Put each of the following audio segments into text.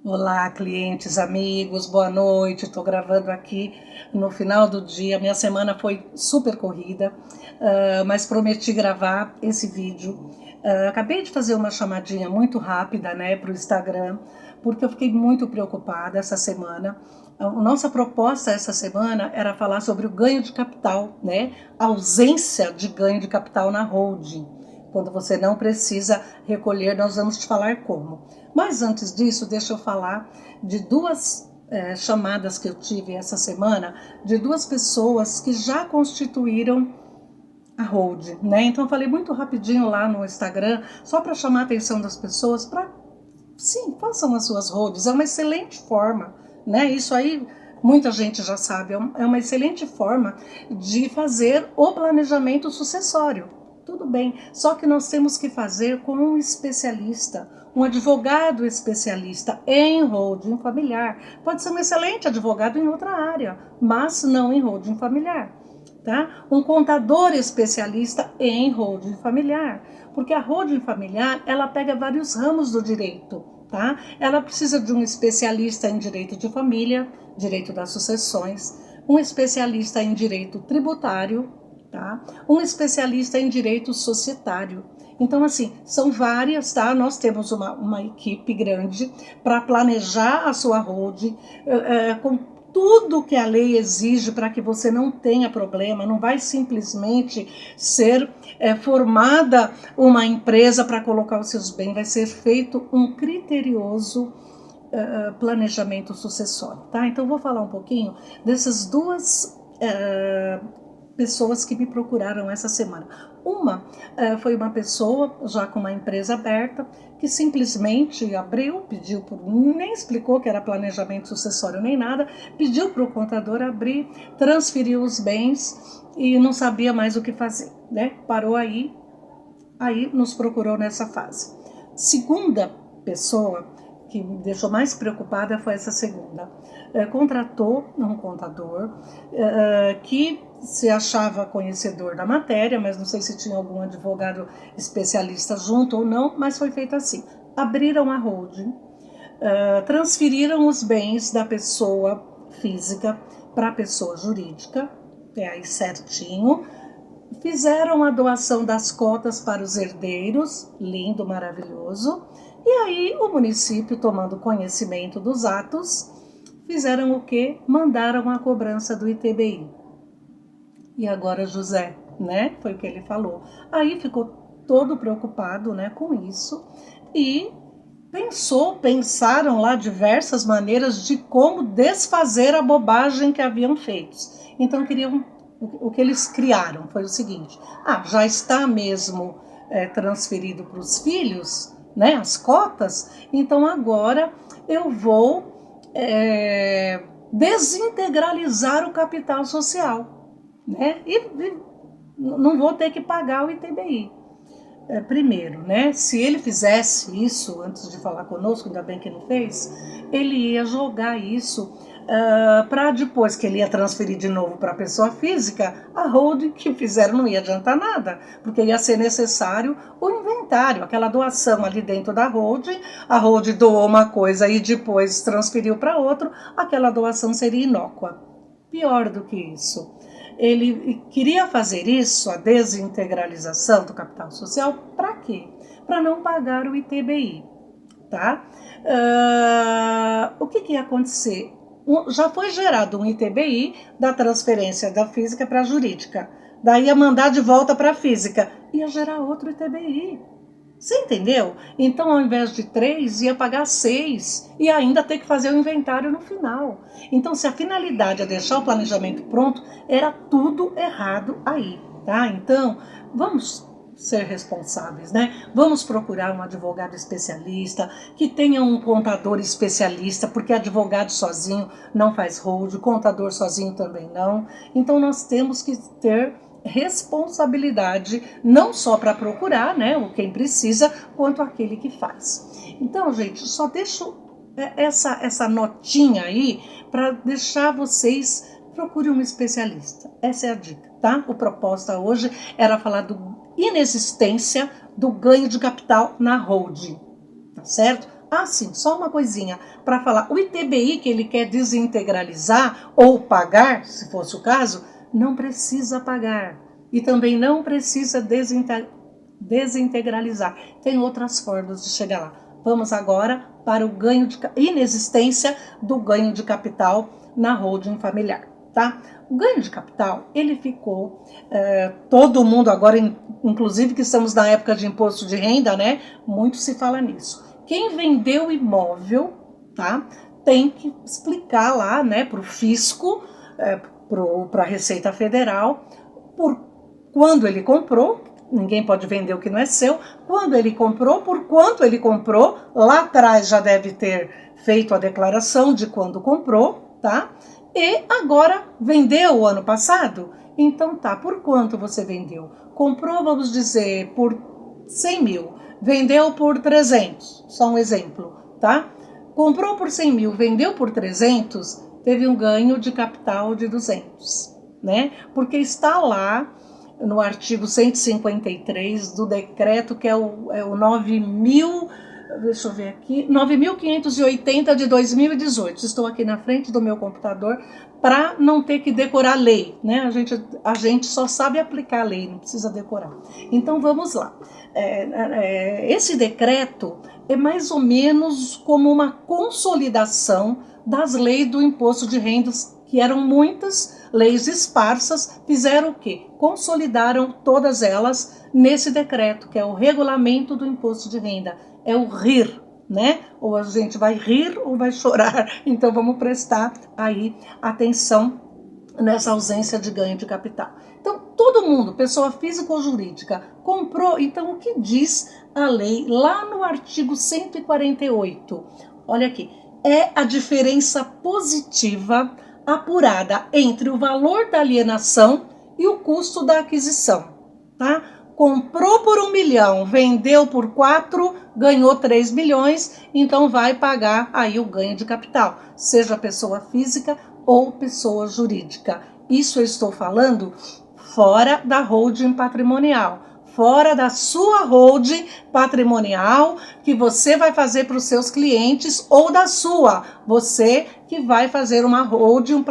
Olá, clientes, amigos, boa noite. Estou gravando aqui no final do dia. Minha semana foi super corrida, mas prometi gravar esse vídeo. Acabei de fazer uma chamadinha muito rápida, né, para o Instagram, porque eu fiquei muito preocupada essa semana. A nossa proposta essa semana era falar sobre o ganho de capital, né, a ausência de ganho de capital na holding. Quando você não precisa recolher, nós vamos te falar como. Mas antes disso, deixa eu falar de duas chamadas que eu tive essa semana, de duas pessoas que já constituíram a holding, né? Então eu falei muito rapidinho lá no Instagram, só para chamar a atenção das pessoas, para, sim, façam as suas holdings, é uma excelente forma, né? Isso aí muita gente já sabe, é uma excelente forma de fazer o planejamento sucessório. Tudo bem, só que nós temos que fazer com um especialista, um advogado especialista em holding familiar. Pode ser um excelente advogado em outra área, mas não em holding familiar. Tá? Um contador especialista em holding familiar, porque a holding familiar ela pega vários ramos do direito. Tá? Ela precisa de um especialista em direito de família, direito das sucessões, um especialista em direito tributário, tá? Um especialista em direito societário. Então, assim, são várias, tá? Nós temos uma equipe grande para planejar a sua holding com tudo que a lei exige para que você não tenha problema, não vai simplesmente ser formada uma empresa para colocar os seus bens, vai ser feito um criterioso planejamento sucessório, tá? Então, vou falar um pouquinho dessas duas pessoas que me procuraram essa semana. Uma foi uma pessoa já com uma empresa aberta que simplesmente abriu, pediu, nem explicou que era planejamento sucessório nem nada, pediu para o contador abrir, transferiu os bens e não sabia mais o que fazer, né? Parou aí nos procurou nessa fase. Segunda pessoa que me deixou mais preocupada foi essa segunda. Contratou um contador que se achava conhecedor da matéria, mas não sei se tinha algum advogado especialista junto ou não, mas foi feito assim. Abriram a holding, transferiram os bens da pessoa física para a pessoa jurídica, aí certinho, fizeram a doação das cotas para os herdeiros, lindo, maravilhoso, e aí o município, tomando conhecimento dos atos, fizeram o quê? Mandaram a cobrança do ITBI. E agora José, né? Foi o que ele falou. Aí ficou todo preocupado, né, com isso e pensaram lá diversas maneiras de como desfazer a bobagem que haviam feito. Então queriam, o que eles criaram foi o seguinte: já está mesmo transferido para os filhos, né, as cotas, então agora eu vou desintegralizar o capital social, né? E não vou ter que pagar o ITBI. Primeiro, né? Se ele fizesse isso antes de falar conosco, ainda bem que não fez, ele ia jogar isso para depois que ele ia transferir de novo para a pessoa física, a holding que fizeram não ia adiantar nada, porque ia ser necessário o inventário, aquela doação ali dentro da holding, a holding doou uma coisa e depois transferiu para outro, aquela doação seria inócua. Pior do que isso, ele queria fazer isso, a desintegralização do capital social, para quê? Para não pagar o ITBI, tá? O que ia acontecer? Já foi gerado um ITBI da transferência da física para a jurídica, daí ia mandar de volta para a física, ia gerar outro ITBI. Você entendeu? Então, ao invés de 3, ia pagar 6 e ainda ter que fazer o inventário no final. Então, se a finalidade é deixar o planejamento pronto, era tudo errado aí, tá? Então, vamos ser responsáveis, né? Vamos procurar um advogado especialista, que tenha um contador especialista, porque advogado sozinho não faz hold, contador sozinho também não. Então, nós temos que ter responsabilidade, não só para procurar, né, quem precisa, quanto aquele que faz. Então, gente, só deixo essa notinha aí para deixar vocês, procurem um especialista. Essa é a dica, tá? O proposta hoje era falar do inexistência do ganho de capital na holding, tá certo? Ah, sim, só uma coisinha para falar. O ITBI que ele quer desintegralizar ou pagar, se fosse o caso, não precisa pagar. E também não precisa desintegralizar. Tem outras formas de chegar lá. Vamos agora para o ganho de inexistência do ganho de capital na holding familiar, tá? O ganho de capital, ele ficou, todo mundo agora, inclusive que estamos na época de imposto de renda, né? Muito se fala nisso. Quem vendeu imóvel, tá? Tem que explicar lá, né, para o fisco, para a Receita Federal, por quando ele comprou. Ninguém pode vender o que não é seu. Quando ele comprou, por quanto ele comprou, lá atrás já deve ter feito a declaração de quando comprou, tá? E agora vendeu o ano passado? Então tá, por quanto você vendeu? Comprou, vamos dizer, por 100 mil, vendeu por 300, só um exemplo, tá? Comprou por 100 mil, vendeu por 300, teve um ganho de capital de 200, né? Porque está lá no artigo 153 do decreto, que é o 9.000, deixa eu ver aqui, 9.580 de 2018. Estou aqui na frente do meu computador para não ter que decorar lei, né? A gente só sabe aplicar a lei, não precisa decorar. Então vamos lá. Esse decreto é mais ou menos como uma consolidação das leis do imposto de rendas, que eram muitas leis esparsas. Fizeram o quê? Consolidaram todas elas nesse decreto, que é o Regulamento do Imposto de Renda. É o RIR, né? Ou a gente vai rir ou vai chorar. Então vamos prestar aí atenção nessa ausência de ganho de capital. Então todo mundo, pessoa física ou jurídica, comprou. Então o que diz a lei lá no artigo 148? Olha aqui, é a diferença positiva apurada entre o valor da alienação e o custo da aquisição, tá? Comprou por 1 milhão, vendeu por 4, ganhou 3 milhões, então vai pagar aí o ganho de capital, seja pessoa física ou pessoa jurídica. Isso eu estou falando fora da holding patrimonial, fora da sua holding patrimonial que você vai fazer para os seus clientes, ou da sua, você que vai fazer uma holding, um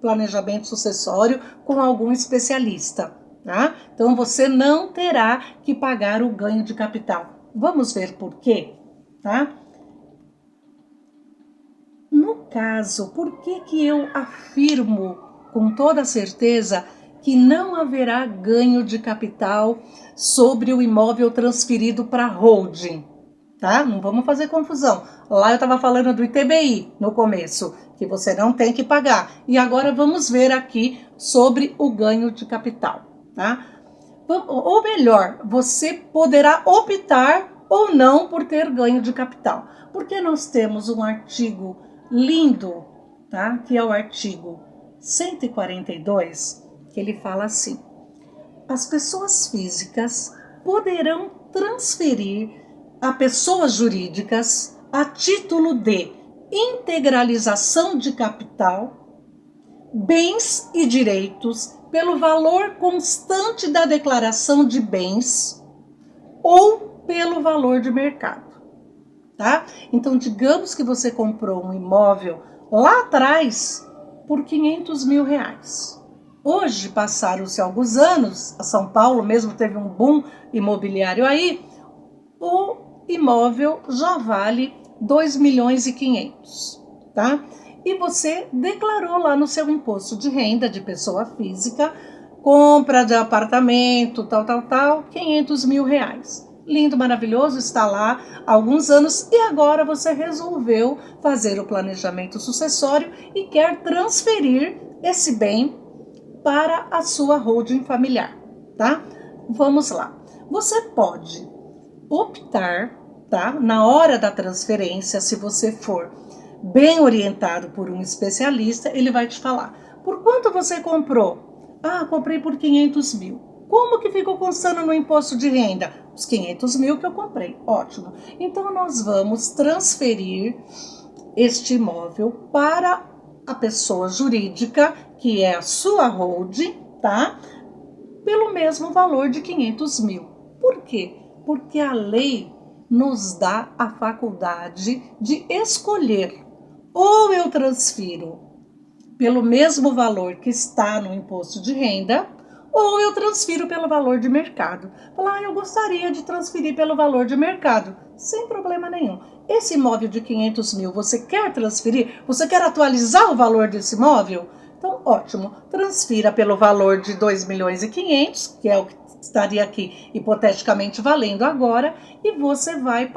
planejamento sucessório com algum especialista, tá? Então você não terá que pagar o ganho de capital. Vamos ver por quê, tá? No caso, por que eu afirmo com toda certeza que não haverá ganho de capital sobre o imóvel transferido para holding, tá? Não vamos fazer confusão. Lá eu estava falando do ITBI no começo, que você não tem que pagar. E agora vamos ver aqui sobre o ganho de capital, tá? Ou melhor, você poderá optar ou não por ter ganho de capital. Porque nós temos um artigo lindo, tá? Que é o artigo 142, que ele fala assim: as pessoas físicas poderão transferir a pessoas jurídicas a título de integralização de capital, bens e direitos pelo valor constante da declaração de bens ou pelo valor de mercado, tá? Então, digamos que você comprou um imóvel lá atrás por 500 mil reais. Hoje, passaram-se alguns anos, a São Paulo mesmo teve um boom imobiliário aí, o imóvel já vale 2 milhões e 500, tá? E você declarou lá no seu imposto de renda de pessoa física, compra de apartamento, tal, 500 mil reais. Lindo, maravilhoso, está lá há alguns anos e agora você resolveu fazer o planejamento sucessório e quer transferir esse bem para a sua holding familiar, tá? Vamos lá. Você pode optar, tá? Na hora da transferência, se você for bem orientado por um especialista, ele vai te falar: por quanto você comprou? Ah, comprei por 500 mil. Como que ficou constando no imposto de renda? Os 500 mil que eu comprei. Ótimo. Então, nós vamos transferir este imóvel para a pessoa jurídica, que é a sua holding, tá? Pelo mesmo valor de 500 mil. Por quê? Porque a lei nos dá a faculdade de escolher: ou eu transfiro pelo mesmo valor que está no imposto de renda, ou eu transfiro pelo valor de mercado. Falar, eu gostaria de transferir pelo valor de mercado, sem problema nenhum. Esse imóvel de 500 mil, você quer transferir? Você quer atualizar o valor desse imóvel? Então, ótimo, transfira pelo valor de 2 milhões e 500, que é o que estaria aqui hipoteticamente valendo agora, e você vai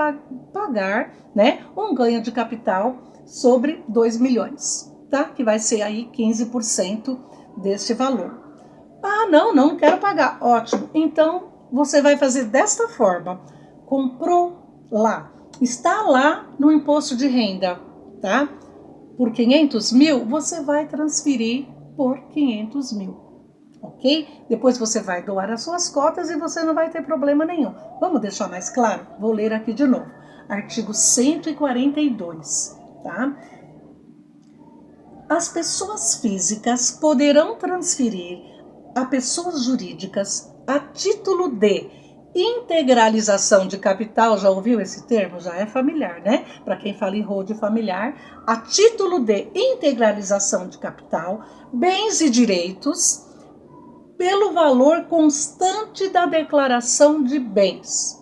pagar, né, um ganho de capital sobre 2 milhões, tá? Que vai ser aí 15% deste valor. Ah, não quero pagar. Ótimo. Então, você vai fazer desta forma. Comprou lá, está lá no imposto de renda, tá? Por 500 mil, você vai transferir por 500 mil, ok? Depois você vai doar as suas cotas e você não vai ter problema nenhum. Vamos deixar mais claro? Vou ler aqui de novo. Artigo 142, tá? As pessoas físicas poderão transferir a pessoas jurídicas a título de integralização de capital, já ouviu esse termo? Já é familiar, né? Para quem fala em holding familiar, a título de integralização de capital, bens e direitos, pelo valor constante da declaração de bens,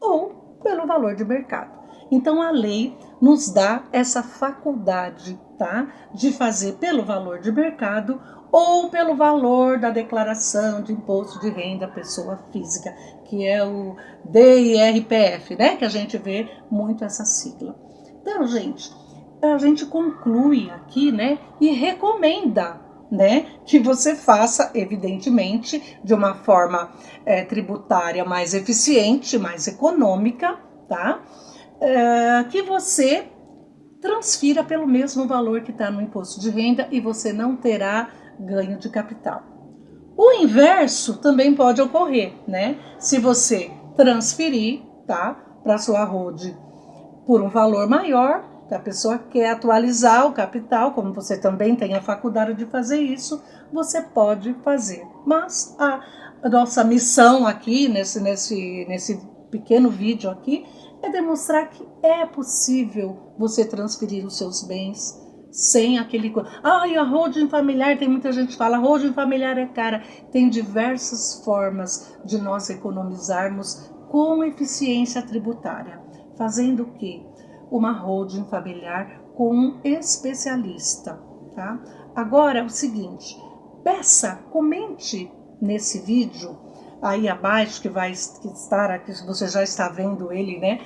ou pelo valor de mercado. Então, a lei nos dá essa faculdade, tá? De fazer pelo valor de mercado ou pelo valor da declaração de imposto de renda pessoa física, que é o DIRPF, né? Que a gente vê muito essa sigla. Então, gente, a gente conclui aqui, né? E recomenda, né, que você faça, evidentemente, de uma forma tributária mais eficiente, mais econômica, tá? Que você transfira pelo mesmo valor que está no imposto de renda e você não terá ganho de capital. O inverso também pode ocorrer, né? Se você transferir, tá, para sua holding por um valor maior, a pessoa quer atualizar o capital, como você também tem a faculdade de fazer isso, você pode fazer. Mas a nossa missão aqui, nesse pequeno vídeo aqui, é demonstrar que é possível você transferir os seus bens sem aquele... e a holding familiar, tem muita gente que fala, a holding familiar é cara. Tem diversas formas de nós economizarmos com eficiência tributária. Fazendo o quê? Uma holding familiar com um especialista, tá? Agora, o seguinte, comente nesse vídeo aí abaixo, que vai estar aqui, você já está vendo ele, né,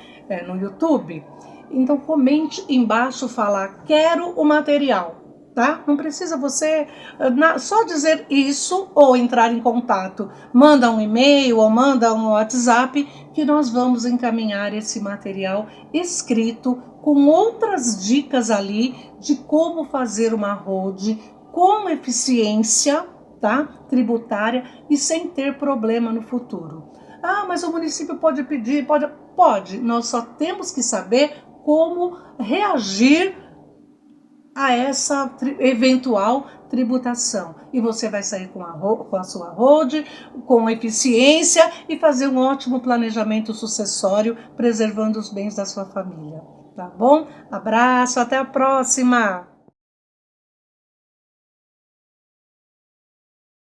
no YouTube. Então, comente embaixo, falar, quero o material, tá? Não precisa você só dizer isso ou entrar em contato. Manda um e-mail ou manda um WhatsApp que nós vamos encaminhar esse material escrito com outras dicas ali de como fazer uma holding com eficiência, tá, tributária e sem ter problema no futuro. Mas o município pode pedir, pode. Nós só temos que saber como reagir a essa eventual tributação. E você vai sair com a sua holding, com eficiência e fazer um ótimo planejamento sucessório, preservando os bens da sua família. Tá bom? Abraço, até a próxima!